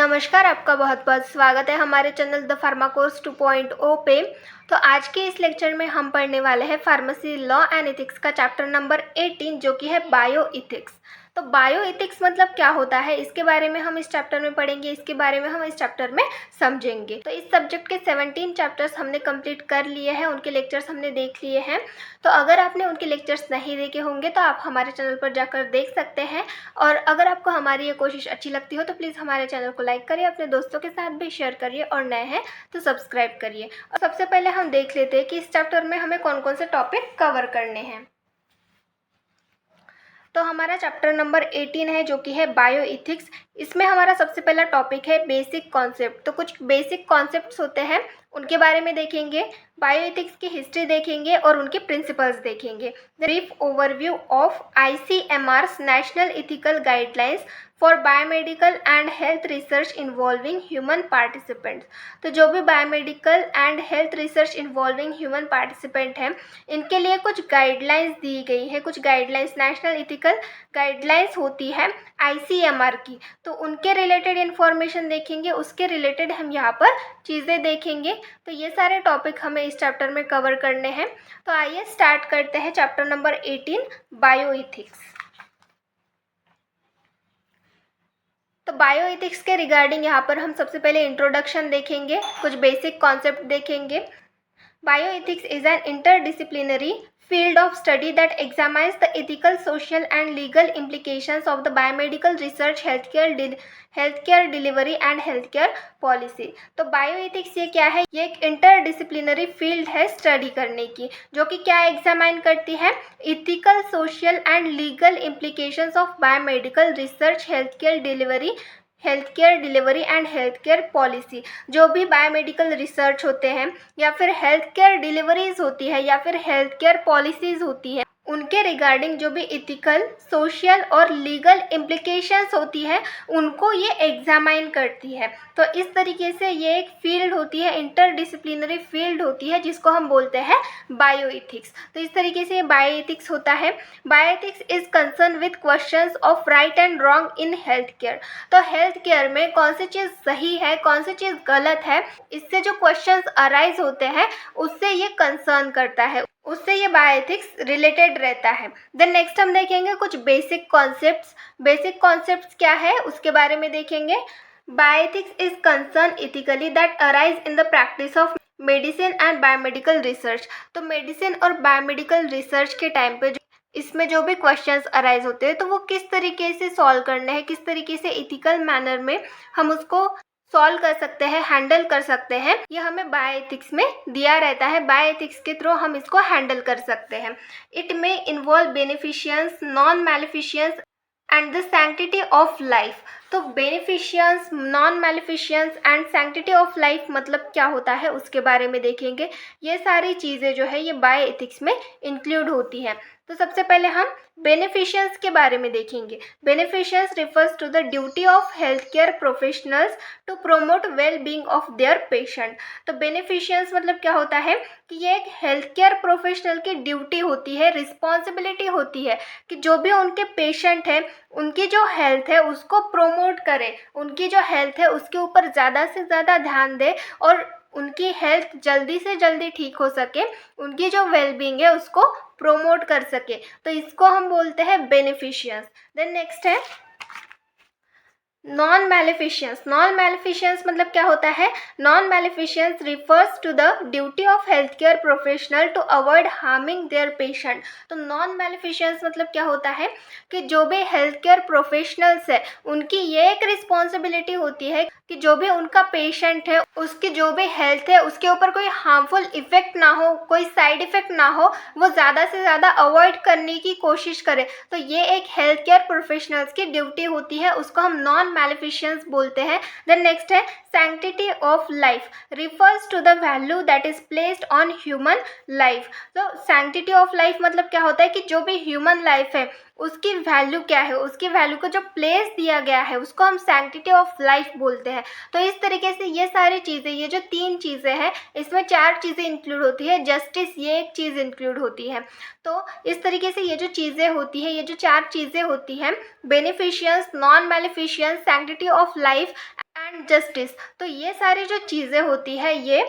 नमस्कार, आपका बहुत बहुत स्वागत है हमारे चैनल द फार्मा कोर्स 2.0 पे। तो आज के इस लेक्चर में हम पढ़ने वाले हैं फार्मेसी लॉ एंड एथिक्स का चैप्टर नंबर 18 जो कि है बायो इथिक्स। तो बायो इथिक्स मतलब क्या होता है, इसके बारे में हम इस चैप्टर में पढ़ेंगे, इसके बारे में हम इस चैप्टर में समझेंगे। तो इस सब्जेक्ट के 17 चैप्टर्स हमने कंप्लीट कर लिए हैं, उनके लेक्चर्स हमने देख लिए हैं। तो अगर आपने उनके लेक्चर्स नहीं देखे होंगे तो आप हमारे चैनल पर जाकर देख सकते हैं। और अगर आपको हमारी ये कोशिश अच्छी लगती हो तो प्लीज़ हमारे चैनल को लाइक करिए, अपने दोस्तों के साथ भी शेयर करिए और नए हैं तो सब्सक्राइब करिए। और सबसे पहले हम देख लेते हैं कि इस चैप्टर में हमें कौन कौन से टॉपिक कवर करने हैं। तो हमारा चैप्टर नंबर 18 है जो कि है बायो इथिक्स। इसमें हमारा सबसे पहला टॉपिक है बेसिक कॉन्सेप्ट। तो कुछ बेसिक कॉन्सेप्ट्स होते हैं, उनके बारे में देखेंगे। बायो इथिक्स की हिस्ट्री देखेंगे और उनके प्रिंसिपल्स देखेंगे। Brief overview of ICMR's national ethical guidelines for biomedical and health research involving human participants. तो जो भी biomedical and health research involving human participant हैं, इनके लिए कुछ गाइडलाइंस दी गई है। कुछ गाइडलाइंस, नेशनल इथिकल गाइडलाइंस होती है ICMR की, तो उनके रिलेटेड इन्फॉर्मेशन देखेंगे, उसके रिलेटेड हम यहाँ पर चीज़ें देखेंगे। तो ये सारे टॉपिक हमें इस चैप्टर में कवर करने हैं। तो आइए स्टार्ट करते हैं चैप्टर नंबर 18 बायो इथिक्स। तो बायो इथिक्स के रिगार्डिंग यहाँ पर हम सबसे पहले इंट्रोडक्शन देखेंगे, कुछ बेसिक कॉन्सेप्ट देखेंगे। Bio ethics is an interdisciplinary field of study that examines the ethical, social and legal implications of the biomedical research, healthcare delivery and healthcare policy। तो बायोएथिक्स ये क्या है? ये एक इंटरडिसिप्लिनरी फील्ड है स्टडी करने की, जो कि क्या एग्जामाइन करती है? Ethical, social and legal implications of biomedical research, health care delivery and health care policy. जो भी बायोमेडिकल रिसर्च होते हैं या फिर हेल्थ केयर डिलीवरीज होती है या फिर हेल्थ केयर पॉलिसीज होती है, उनके रिगार्डिंग जो भी इथिकल, सोशल और लीगल इम्प्लीकेशंस होती है, उनको ये एग्जामाइन करती है। तो इस तरीके से ये एक फील्ड होती है, इंटरडिसिप्लिनरी फील्ड होती है, जिसको हम बोलते हैं बायोइथिक्स। तो इस तरीके से ये बायोइथिक्स होता है। Bioethics is concern with questions of right and wrong in health care. तो हेल्थ केयर में कौन सी चीज़ सही है, कौन सी चीज़ गलत है, इससे जो क्वेश्चंस अराइज होते हैं उससे ये कंसर्न करता है, उससे ये बायोएथिक्स रिलेटेड रहता है। देन नेक्स्ट हम देखेंगे कुछ बेसिक कॉन्सेप्ट्स। बेसिक कॉन्सेप्ट्स क्या है उसके बारे में देखेंगे। Bioethics is concern ethically that arise in the practice of medicine and biomedical research. तो मेडिसिन और बायोमेडिकल रिसर्च के टाइम पे इसमें जो भी क्वेश्चंस अराइज होते हैं तो वो किस तरीके से सॉल्व करने हैं, किस तरीके से इथिकल मैनर में हम उसको सॉल्व कर सकते हैं, हैंडल कर सकते हैं, ये हमें बायोएथिक्स में दिया रहता है। बायोएथिक्स के थ्रू हम इसको हैंडल कर सकते हैं। इट में involve beneficence, non maleficence and the sanctity of life. तो beneficence, non maleficence and sanctity of life मतलब क्या होता है उसके बारे में देखेंगे। ये सारी चीज़ें जो है ये बायोएथिक्स में इंक्लूड होती हैं। तो सबसे पहले हम बेनिफिशियंस के बारे में देखेंगे। Beneficence refers to the duty of health care professionals to promote well being of their patient. तो बेनिफिशियंस मतलब क्या होता है कि ये एक हेल्थ केयर प्रोफेशनल की ड्यूटी होती है, रिस्पॉन्सिबिलिटी होती है कि जो भी उनके पेशेंट हैं उनकी जो हेल्थ है उसको प्रोमोट करे, उनकी जो हेल्थ है उसके ऊपर ज़्यादा से ज़्यादा ध्यान दे और उनकी हेल्थ जल्दी से जल्दी ठीक हो सके, उनकी जो वेलबींग है उसको प्रोमोट कर सके। तो इसको हम बोलते हैं बेनिफिशियंस। देन नेक्स्ट है नॉन मैलिफिशियंस। नॉन मैलिफिशियंस मतलब क्या होता है? Non maleficence refers to the duty of health care professional to avoid harming their patient. तो नॉन मैलिफिशियंस मतलब क्या होता है कि जो भी हेल्थ केयर प्रोफेशनल्स है उनकी ये एक रिस्पॉन्सिबिलिटी होती है कि जो भी उनका पेशेंट है उसकी जो भी हेल्थ है उसके ऊपर कोई हार्मफुल इफेक्ट ना हो, कोई साइड इफेक्ट ना हो, वो ज़्यादा से ज़्यादा अवॉइड करने की कोशिश करे। तो ये एक हेल्थ केयर प्रोफेशनल्स की ड्यूटी होती है, उसको हम नॉन मैलिफिशियंस बोलते हैं। देन नेक्स्ट है sanctity of life, refers to the value that is placed on human life. तो सैंक्टिटी ऑफ लाइफ मतलब क्या होता है कि जो भी ह्यूमन लाइफ है उसकी वैल्यू क्या है, उसकी वैल्यू को जो प्लेस दिया गया है उसको हम सैंक्टिटी ऑफ लाइफ बोलते हैं। तो इस तरीके से ये सारी चीज़ें, ये जो 3 चीज़ें हैं इसमें 4 चीज़ें इंक्लूड होती है, जस्टिस ये एक चीज़ इंक्लूड होती है। तो इस तरीके से ये जो चीज़ें होती है, ये जो 4 चीज़ें होती हैं, beneficence, non maleficence, sanctity of life and and justice. तो ये सारी जो चीज़ें होती है ये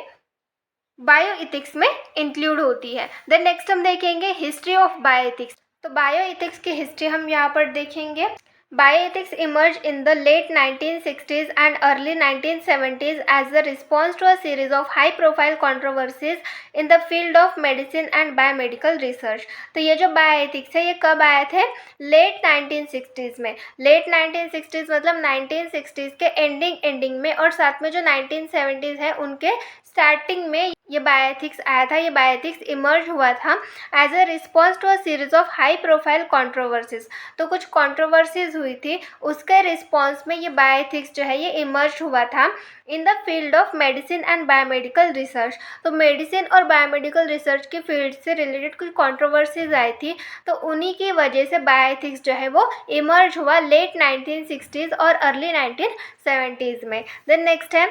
बायोइथिक्स में इंक्लूड होती है। देन नेक्स्ट हम देखेंगे हिस्ट्री ऑफ बायोइथिक्स। तो बायोइथिक्स की हिस्ट्री हम यहाँ पर देखेंगे। Bioethics emerged in the late 1960s and early 1970s as the response to a series of high-profile controversies in the field of medicine and biomedical research। तो ये जो बायोएथिक्स है ये कब आए थे? लेट 1960s में। लेट 1960s मतलब 1960s के एंडिंग में और साथ में जो 1970s है उनके स्टार्टिंग में ये बायोएथिक्स आया था। ये बायोएथिक्स इमर्ज हुआ था as a response to a series of high profile controversies. तो कुछ कंट्रोवर्सीज हुई थी, उसके रिस्पॉन्स में ये बायोएथिक्स जो है ये इमर्ज हुआ था in the field of medicine and biomedical research. तो मेडिसिन और बायोमेडिकल रिसर्च के फील्ड से रिलेटेड कुछ कंट्रोवर्सीज आई थी, तो उन्हीं की वजह से बायोएथिक्स जो है वो इमर्ज हुआ लेट 1960s और अर्ली 1970s में। देन नेक्स्ट है,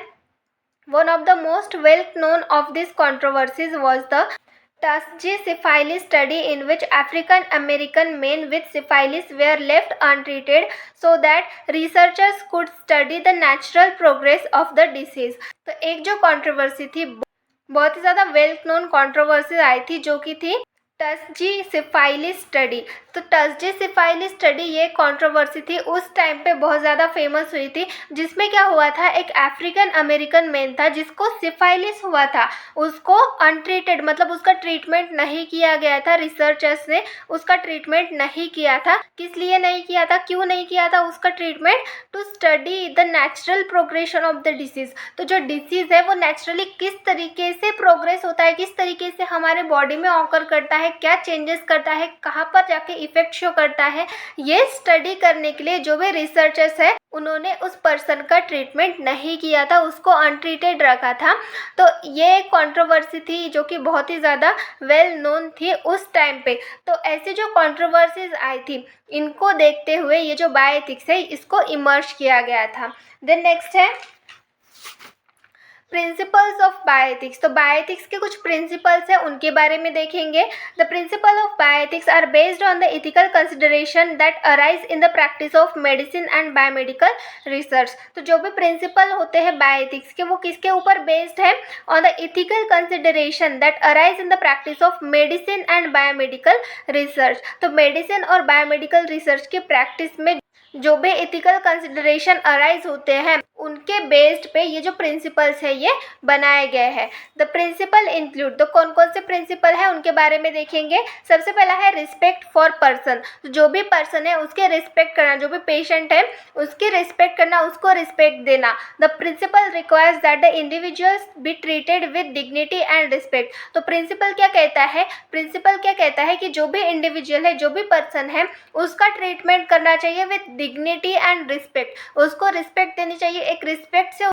one of the most well known of these controversies was the Tuskegee syphilis study, in which African American men with syphilis were left untreated so that researchers could study the natural progress of the disease। तो एक जो controversy थी, बहुत ही ज़्यादा well known controversy आई थी, जो कि थी टस्जी सिफाइलिस स्टडी। तो टस्जी सिफाइलिस स्टडी ये कंट्रोवर्सी थी, उस टाइम पे बहुत ज़्यादा फेमस हुई थी, जिसमें क्या हुआ था, एक अफ्रीकन अमेरिकन मैन था जिसको सिफाइलिस हुआ था, उसको अनट्रीटेड मतलब उसका ट्रीटमेंट नहीं किया गया था, रिसर्चर्स ने उसका ट्रीटमेंट नहीं किया था। किस लिए नहीं किया था, क्यों नहीं किया था उसका treatment? To study the natural progression of the disease. तो जो डिसीज़ है वो नेचुरली किस तरीके से प्रोग्रेस होता है, किस तरीके से हमारे बॉडी में ऑकर करता है, क्या चेंजेस करता है, कहाँ पर जाके इफेक्ट शो करता है, ये स्टडी करने के लिए जो भी रिसर्चर्स है उन्होंने उस पर्सन का ट्रीटमेंट नहीं किया था, उसको अनट्रीटेड रखा था। तो ये एक कंट्रोवर्सी थी जो कि बहुत ही ज़्यादा वेल नोन थी उस टाइम पे। तो ऐसे जो कंट्रोवर्सीज आई थी, इनको देखते हुए ये जो बायोएथिक्स है इसको इमर्ज किया गया था। देन नेक्स्ट है प्रिंसिपल्स ऑफ बायोएथिक्स। तो बायोएथिक्स के कुछ प्रिंसिपल्स हैं, उनके बारे में देखेंगे। The principle of bioethics are based on the ethical consideration that arise in the practice of medicine and biomedical research. तो जो भी प्रिंसिपल होते हैं बायोएथिक्स के, वो किसके ऊपर बेस्ड है? On the ethical consideration that arise in the practice of medicine and biomedical research. तो मेडिसिन और बायोमेडिकल रिसर्च के प्रैक्टिस में जो भी एथिकल कंसिडरेशन अराइज होते हैं उनके बेस्ड पे ये जो प्रिंसिपल्स है ये बनाए गए हैं। द प्रिंसिपल इंक्लूड, तो कौन कौन से प्रिंसिपल है उनके बारे में देखेंगे। सबसे पहला है रिस्पेक्ट फॉर पर्सन। जो भी पर्सन है उसके रिस्पेक्ट करना, जो भी पेशेंट है उसकी रिस्पेक्ट करना, उसको रिस्पेक्ट देना। The principle requires that the individuals be treated with dignity and respect. तो प्रिंसिपल क्या कहता है? प्रिंसिपल क्या कहता है कि जो भी इंडिविजुअल है, जो भी पर्सन है, उसका ट्रीटमेंट करना चाहिए विद डिग्निटी एंड रिस्पेक्ट। उसको रिस्पेक्ट देनी चाहिए, एक रिस्पेक्ट से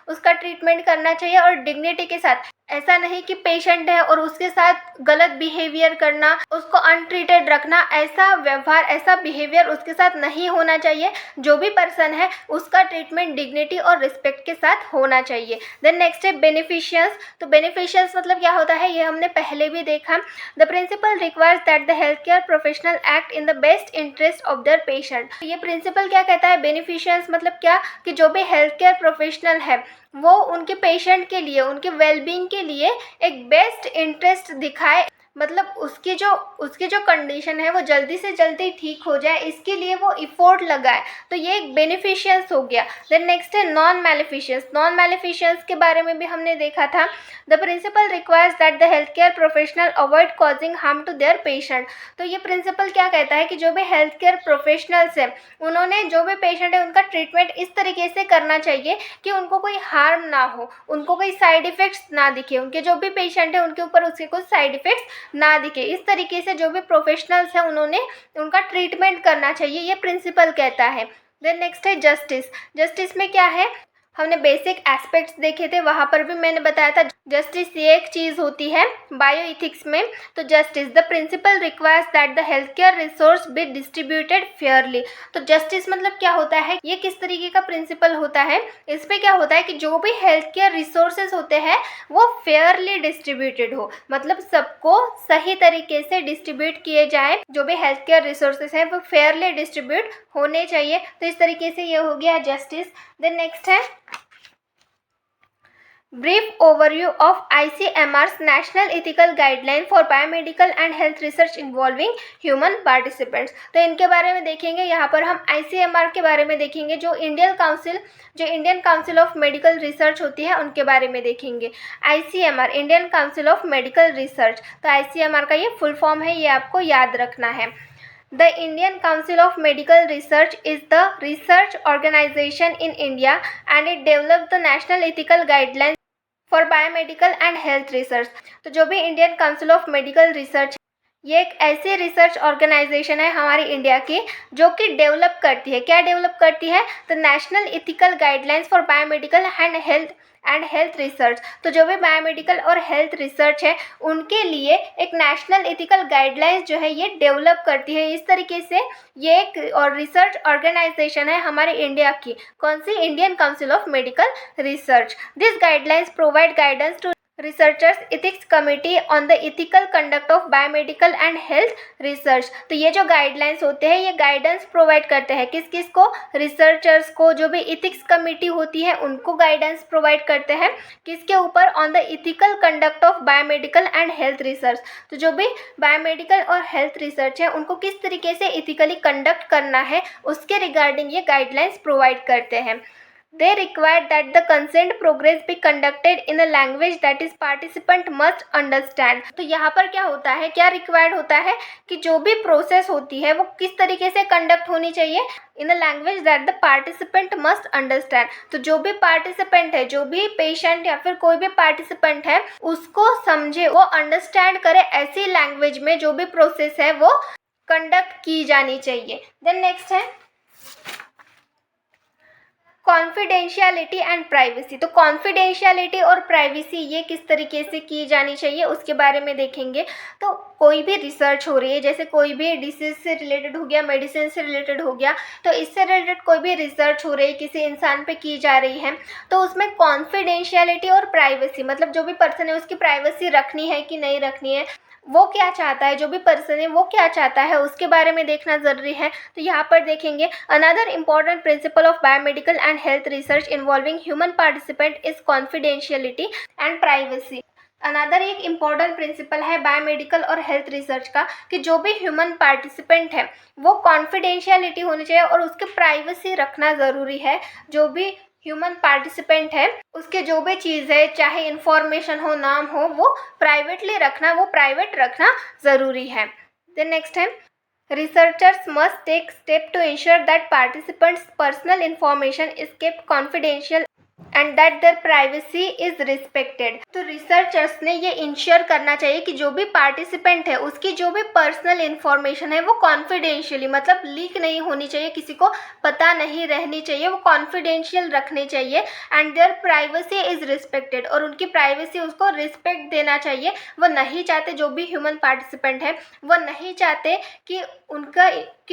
उसका ट्रीटमेंट करना चाहिए और डिग्निटी के साथ। ऐसा नहीं कि पेशेंट है और उसके साथ गलत बिहेवियर करना, उसको अनट्रीटेड रखना, ऐसा व्यवहार, ऐसा बिहेवियर उसके साथ नहीं होना चाहिए। जो भी पर्सन है उसका ट्रीटमेंट डिग्निटी और रिस्पेक्ट के साथ होना चाहिए। देन नेक्स्ट है बेनिफिशियंस। तो बेनिफिशियंस मतलब क्या होता है, ये हमने पहले भी देखा। The principle requires that the health care professional act in the best interest of their patient. ये प्रिंसिपल क्या कहता है? बेनिफिशियंस मतलब क्या, कि जो भी हेल्थ केयर प्रोफेशनल है वो उनके पेशेंट के लिए, उनके वेलबींग के लिए एक बेस्ट इंटरेस्ट दिखाए, मतलब उसकी जो कंडीशन है वो जल्दी से जल्दी ठीक हो जाए, इसके लिए वो इफोर्ट लगाए। तो ये एक बेनिफिशियंस हो गया। देन नेक्स्ट है नॉन मैलिफिशियंस। नॉन मैलिफिशियंस के बारे में भी हमने देखा था। The principle requires that the health care professional avoid causing harm to their patient. तो ये प्रिंसिपल क्या कहता है कि जो भी हेल्थ केयर प्रोफेशनल्स हैं उन्होंने जो भी पेशेंट है उनका ट्रीटमेंट इस तरीके से करना चाहिए कि उनको कोई हार्म ना हो, उनको कोई साइड इफ़ेक्ट्स ना दिखे, उनके जो भी पेशेंट है उनके ऊपर उसके कुछ साइड इफ़ेक्ट्स ना दिखे। इस तरीके से जो भी प्रोफेशनल्स हैं उन्होंने उनका ट्रीटमेंट करना चाहिए, ये प्रिंसिपल कहता है। देन नेक्स्ट है जस्टिस। जस्टिस में क्या है, हमने बेसिक एस्पेक्ट्स देखे थे, वहाँ पर भी मैंने बताया था जस्टिस ये एक चीज़ होती है बायोइथिक्स में। तो justice, the principle requires that the health care resource be distributed fairly. तो जस्टिस मतलब क्या होता है, ये किस तरीके का प्रिंसिपल होता है? इस पर क्या होता है कि जो भी हेल्थ केयर रिसोर्सेज होते हैं वो फेयरली डिस्ट्रीब्यूटेड हो, मतलब सबको सही तरीके से डिस्ट्रीब्यूट किए जाए। जो भी हेल्थ केयर रिसोर्सेज हैं वो फेयरली डिस्ट्रीब्यूट होने चाहिए। तो इस तरीके से ये हो गया जस्टिस। देन नेक्स्ट है Brief overview of ICMR's National Ethical Guideline for Biomedical and Health Research Involving Human Participants। तो इनके बारे में देखेंगे। यहाँ पर हम ICMR के बारे में देखेंगे, जो Indian council of medical research होती है उनके बारे में देखेंगे। ICMR Indian council of medical research, तो ICMR का ये फुल फॉर्म है, ये आपको याद रखना है। The Indian Council of Medical Research is the research organization in India and it developed the National Ethical Guidelines for biomedical and health research. तो जो भी Indian council of medical research, ये एक ऐसी रिसर्च ऑर्गेनाइजेशन है हमारी India की जो कि डेवलप करती है, क्या डेवलप करती है, the national ethical guidelines for biomedical and health research. तो जो भी बायोमेडिकल और हेल्थ रिसर्च है उनके लिए एक नेशनल इथिकल गाइडलाइंस जो है ये डेवलप करती है। इस तरीके से ये एक और रिसर्च ऑर्गेनाइजेशन है हमारे इंडिया की, कौन सी, Indian council of medical research. This guidelines provide guidance to researchers ethics committee on the ethical conduct of biomedical and health research. तो ये जो गाइडलाइंस होते हैं ये गाइडेंस प्रोवाइड करते हैं किस किस को, रिसर्चर्स को, जो भी इथिक्स कमेटी होती है उनको गाइडेंस प्रोवाइड करते हैं किसके ऊपर, on the ethical conduct of biomedical and health research. तो जो भी बायोमेडिकल और हेल्थ रिसर्च है उनको किस तरीके से इथिकली कंडक्ट करना है उसके रिगार्डिंग ये गाइडलाइंस प्रोवाइड करते हैं। They require that the consent progress be conducted in a language that is participant must understand। तो यहाँ पर क्या होता है, क्या रिक्वायर्ड होता है कि जो भी प्रोसेस होती है वो किस तरीके से कंडक्ट होनी चाहिए, in a language that the participant must understand. तो जो भी पार्टिसिपेंट है, जो भी पेशेंट या फिर कोई भी पार्टिसिपेंट है उसको समझे, वो अंडरस्टैंड करे ऐसी लैंग्वेज में जो भी प्रोसेस है वो कंडक्ट की जानी चाहिए। देन नेक्स्ट है कॉन्फिडेंशियलिटी एंड प्राइवेसी। तो कॉन्फिडेंशियलिटी और प्राइवेसी ये किस तरीके से की जानी चाहिए उसके बारे में देखेंगे। तो कोई भी रिसर्च हो रही है, जैसे कोई भी डिसीज से रिलेटेड हो गया, मेडिसिन से रिलेटेड हो गया, तो इससे रिलेटेड कोई भी रिसर्च हो रही है, किसी इंसान पे की जा रही है, तो उसमें कॉन्फिडेंशियलिटी और प्राइवेसी, मतलब जो भी पर्सन है उसकी प्राइवेसी रखनी है कि नहीं रखनी है, वो क्या चाहता है, जो भी पर्सन है वो क्या चाहता है उसके बारे में देखना ज़रूरी है। तो यहाँ पर देखेंगे another important principle of biomedical and health research involving human participant is confidentiality and privacy. Another एक इम्पॉर्टेंट प्रिंसिपल है बायोमेडिकल और हेल्थ रिसर्च का कि जो भी ह्यूमन पार्टिसिपेंट है वो कॉन्फिडेंशियलिटी होनी चाहिए और उसकी प्राइवेसी रखना ज़रूरी है। जो भी ह्यूमन पार्टिसिपेंट है उसके जो भी चीज़ है, चाहे इंफॉर्मेशन हो, नाम हो, वो प्राइवेटली रखना, वो प्राइवेट रखना ज़रूरी है। देन नेक्स्ट है researchers must take step to ensure that participants personal information is kept confidential and that their privacy is respected. तो रिसर्चर्स ने ये इंश्योर करना चाहिए कि जो भी पार्टिसिपेंट है उसकी जो भी पर्सनल इन्फॉर्मेशन है वो कॉन्फिडेंशियली, मतलब लीक नहीं होनी चाहिए, किसी को पता नहीं रहनी चाहिए, वो कॉन्फिडेंशियल रखनी चाहिए and their privacy is respected, और उनकी प्राइवेसी उसको रिस्पेक्ट देना चाहिए। वो नहीं चाहते, जो भी ह्यूमन पार्टिसिपेंट है वो नहीं चाहते कि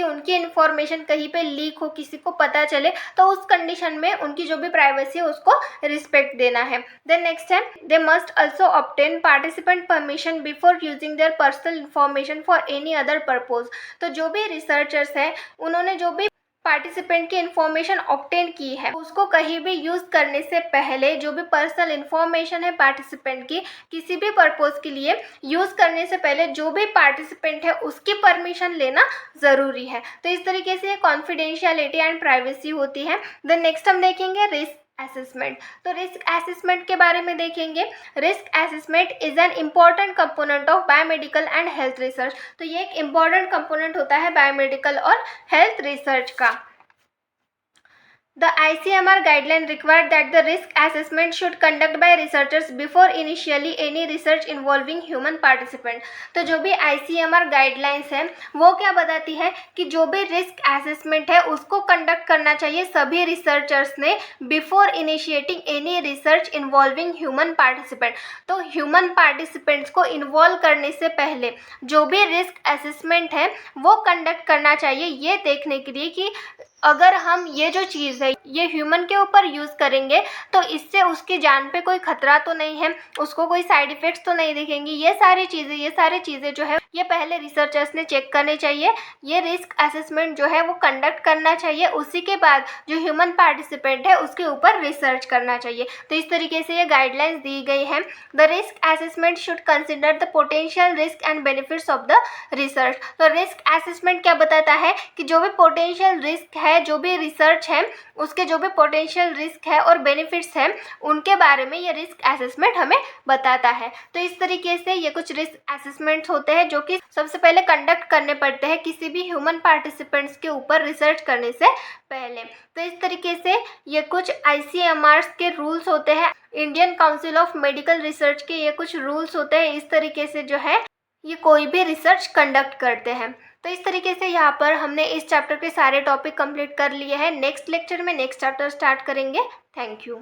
उनकी इन्फॉर्मेशन कहीं पे लीक हो, किसी को पता चले, तो उस कंडीशन में उनकी जो भी प्राइवेसी है उसको रिस्पेक्ट देना है। देन नेक्स्ट है they must also obtain participant permission before using their personal information for any other purpose. तो जो भी रिसर्चर्स हैं उन्होंने जो भी पार्टिसिपेंट की इन्फॉर्मेशन ऑब्टेन की है उसको कहीं भी यूज़ करने से पहले, जो भी पर्सनल इन्फॉर्मेशन है पार्टिसिपेंट की किसी भी पर्पज़ के लिए यूज़ करने से पहले जो भी पार्टिसिपेंट है उसकी परमिशन लेना ज़रूरी है। तो इस तरीके से कॉन्फिडेंशियलिटी एंड प्राइवेसी होती है। देन नेक्स्ट हम देखेंगे रिस्क असेसमेंट। तो रिस्क असेसमेंट के बारे में देखेंगे। Risk assessment is an important component of biomedical and health research. तो ये एक इम्पॉर्टेंट कंपोनेंट होता है बायोमेडिकल और हेल्थ रिसर्च का। The ICMR guideline required that the risk assessment should conduct by researchers before initially any research involving human participant। तो जो भी ICMR guidelines है वो क्या बताती है कि जो भी रिस्क असेसमेंट है उसको कंडक्ट करना चाहिए सभी रिसर्चर्स ने before initiating any research involving human participant. तो ह्यूमन पार्टिसिपेंट्स को इन्वॉल्व करने से पहले जो भी रिस्क असेसमेंट है वो कंडक्ट करना चाहिए, ये देखने के लिए कि अगर हम ये जो चीज़ है ये ह्यूमन के ऊपर यूज़ करेंगे तो इससे उसकी जान पे कोई खतरा तो नहीं है, उसको कोई साइड इफ़ेक्ट्स तो नहीं दिखेंगी। ये सारी चीज़ें जो है ये पहले रिसर्चर्स ने चेक करनी चाहिए। ये रिस्क असेसमेंट जो है वो कंडक्ट करना चाहिए, उसी के बाद जो ह्यूमन पार्टिसिपेंट है उसके ऊपर रिसर्च करना चाहिए। तो इस तरीके से ये गाइडलाइंस दी गई हैं। The risk assessment should consider the potential risk and benefits of the research. तो रिस्क असेसमेंट क्या बताता है कि जो भी पोटेंशियल रिस्क है, जो भी रिसर्च है, उसके जो भी पोटेंशियल रिस्क है और बेनिफिट्स हैं उनके बारे में ये रिस्क असेसमेंट हमें बताता है। तो इस तरीके से ये कुछ रिस्क असेसमेंट्स होते हैं जो कि सबसे पहले कंडक्ट करने पड़ते हैं किसी भी ह्यूमन पार्टिसिपेंट्स के ऊपर रिसर्च करने से पहले। तो इस तरीके से ये कुछ ICMR के रूल्स होते हैं, Indian council of medical research के ये कुछ रूल्स होते हैं। इस तरीके से जो है ये कोई भी रिसर्च कंडक्ट करते हैं। तो इस तरीके से यहाँ पर हमने इस चैप्टर के सारे टॉपिक कंप्लीट कर लिए हैं। नेक्स्ट लेक्चर में नेक्स्ट चैप्टर स्टार्ट करेंगे। Thank you.